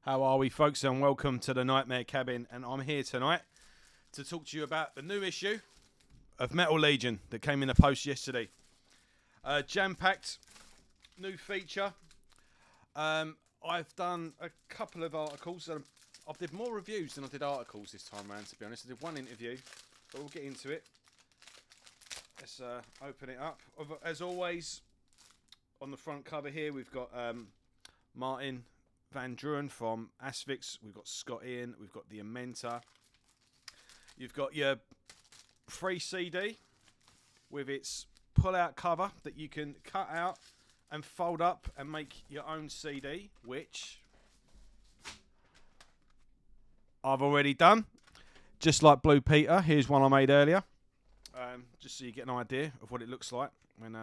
How are we, folks? And welcome to the Nightmare Cabin. And I'm here tonight to talk to you about the new issue of Metalegion that came in the post yesterday. Jam-packed new feature. I've done a couple of articles. I did more reviews than I did articles this time around, to be honest. I did one interview, but we'll get into it. Let's open it up. As always, on the front cover here, we've got Martin Van Druren from Asphyx. We've got Scott Ian. We've got the Amenta. You've got your free CD with its pull-out cover that you can cut out and fold up and make your own CD, which I've already done. Just like Blue Peter, here's one I made earlier. Just so you get an idea of what it looks like when.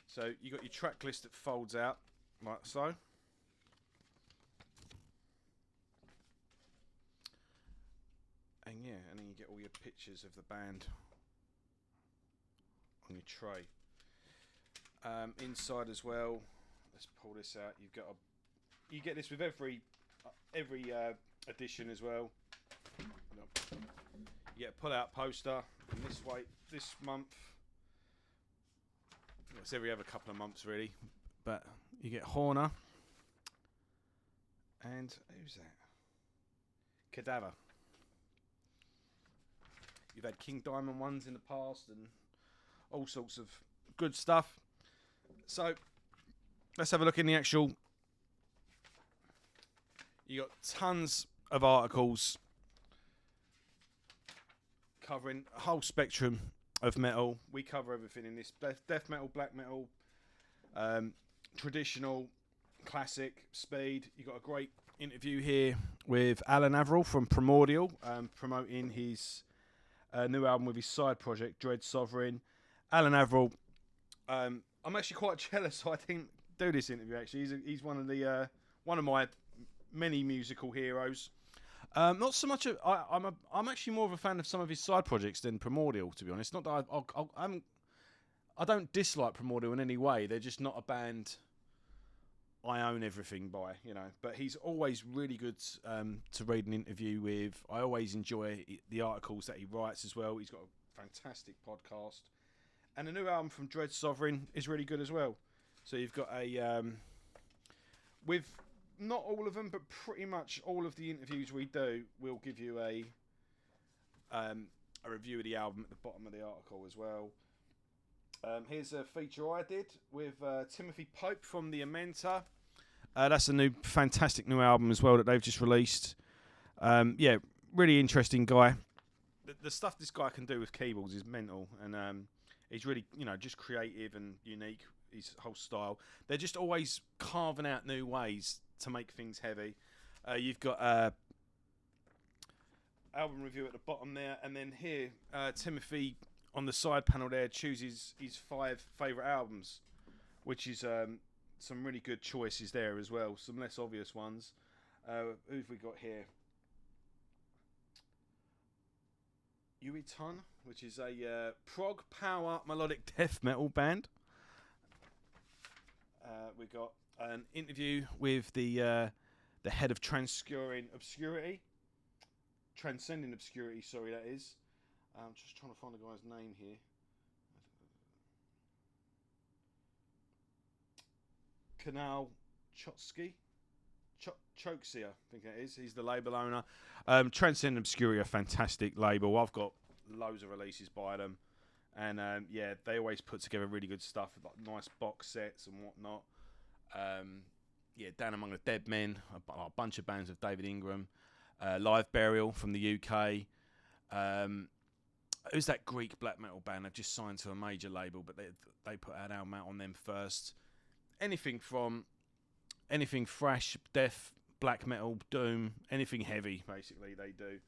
So you got your track list that folds out like so. And yeah, and then you get all your pictures of the band on your tray. Inside as well. Let's pull this out. You get this with every edition as well. You get a pull-out poster. And this month. Well, it's every other couple of months really, but you get Horner and who's that? Cadaver. You've had King Diamond ones in the past and all sorts of good stuff. So let's have a look in the actual. You got tons of articles covering a whole spectrum of metal. We cover everything in this: death metal, black metal, traditional, classic, speed. You got a great interview here with Alan Averill from Primordial, promoting his new album with his side project, Dread Sovereign. Alan Averill, I'm actually quite jealous I didn't do this interview. Actually, he's one of my many musical heroes. Not so much. I'm actually more of a fan of some of his side projects than Primordial, to be honest. Not that I don't dislike Primordial in any way. They're just not a band I own everything by, you know. But he's always really good to read an interview with. I always enjoy the articles that he writes as well. He's got a fantastic podcast, and the new album from Dread Sovereign is really good as well. So you've got a with. Not all of them, but pretty much all of the interviews we do, we'll give you a review of the album at the bottom of the article as well. Here's a feature I did with Timothy Pope from the Amenta. That's a fantastic new album as well that they've just released. Yeah, really interesting guy. The stuff this guy can do with keyboards is mental, and he's really, just creative and unique. His whole style. They're just always carving out new ways to make things heavy. You've got album review at the bottom there, and then here Timothy on the side panel there chooses his 5 favourite albums, which is some really good choices there as well. Some less obvious ones. Who've we got here? Uiton, which is a prog power melodic death metal band. We got an interview with the head of Transcending Obscurity, sorry, that is. I'm just trying to find the guy's name here. Kanal Chotsky, Choksy, I think that is. He's the label owner. Transcending Obscurity, a fantastic label. I've got loads of releases by them. And yeah, they always put together really good stuff, like nice box sets and whatnot. Yeah, Down Among the Dead Men, a bunch of bands of David Ingram, Live Burial from the UK. Who's that Greek black metal band? They've just signed to a major label, but they put an album out on them first. Anything thrash, death, black metal, doom, anything heavy, basically they do.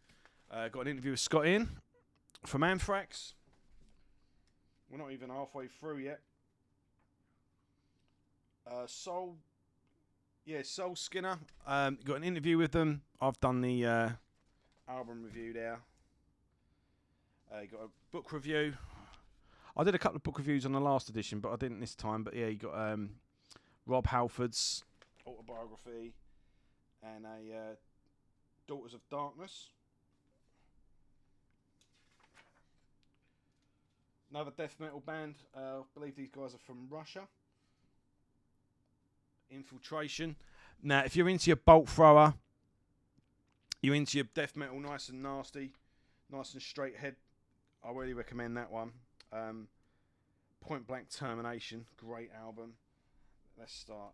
Got an interview with Scott Ian from Anthrax. We're not even halfway through yet. Soul Skinner. Got an interview with them. I've done the album review there. Got a book review. I did a couple of book reviews on the last edition, but I didn't this time. But yeah, you got Rob Halford's autobiography, and a Daughters of Darkness. Another death metal band. I believe these guys are from Russia. Infiltration. Now, if you're into your bolt thrower, you're into your death metal nice and nasty, nice and straight head, I really recommend that one. Point Blank Termination, great album. Let's start.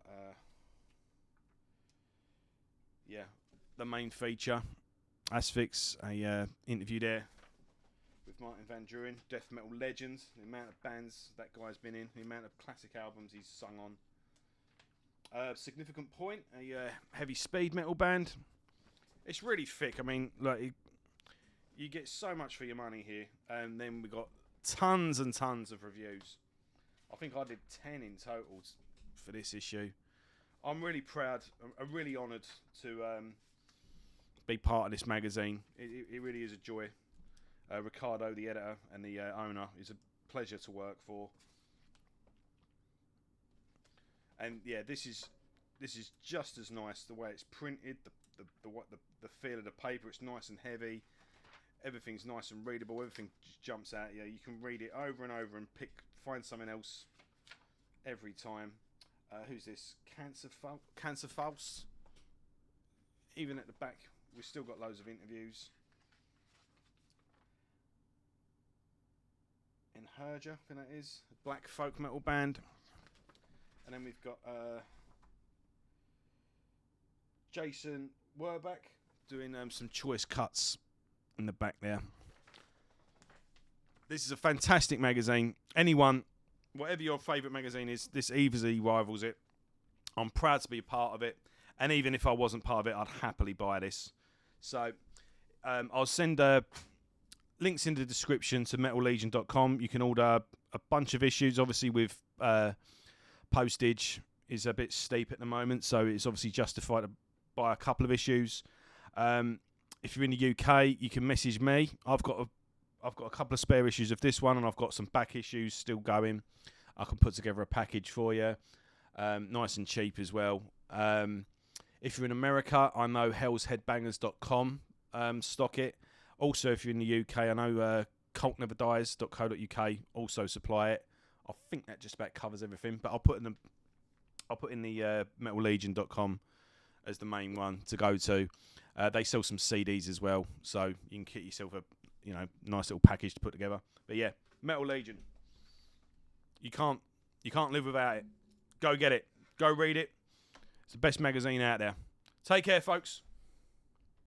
The main feature. Asphyx, a interview there with Martin Van Duren, death metal legend. The amount of bands that guy's been in, the amount of classic albums he's sung on. Significant Point, a heavy speed metal band. It's really thick. I mean, like, you get so much for your money here. And then we got tons and tons of reviews. I think I did 10 in total for this issue. I'm really proud. I'm really honoured to be part of this magazine. It really is a joy. Ricardo, the editor and the owner, is a pleasure to work for. And yeah, this is just as nice the way it's printed, the feel of the paper. It's nice and heavy. Everything's nice and readable. Everything just jumps out. Yeah, you can read it over and over and find something else every time. Who's this? Cancer False. Even at the back, we've still got loads of interviews. Enherja, I think that is a black folk metal band. And then we've got Jason Werbeck doing some choice cuts in the back there. This is a fantastic magazine. Anyone, whatever your favourite magazine is, this easily rivals it. I'm proud to be a part of it. And even if I wasn't part of it, I'd happily buy this. So I'll send links in the description to metallegion.com. You can order a bunch of issues, obviously with postage is a bit steep at the moment, so it's obviously justified to buy a couple of issues. If you're in the UK, you can message me. I've got a couple of spare issues of this one, and I've got some back issues still going. I can put together a package for you, nice and cheap as well. If you're in America, I know hellsheadbangers.com stock it. Also, if you're in the UK, I know cultneverdies.co.uk also supply it. I think that just about covers everything, but I'll put in the metallegion.com as the main one to go to. They sell some CDs as well, so you can get yourself a nice little package to put together. But yeah, Metal Legion. You can't live without it. Go get it. Go read it. It's the best magazine out there. Take care, folks.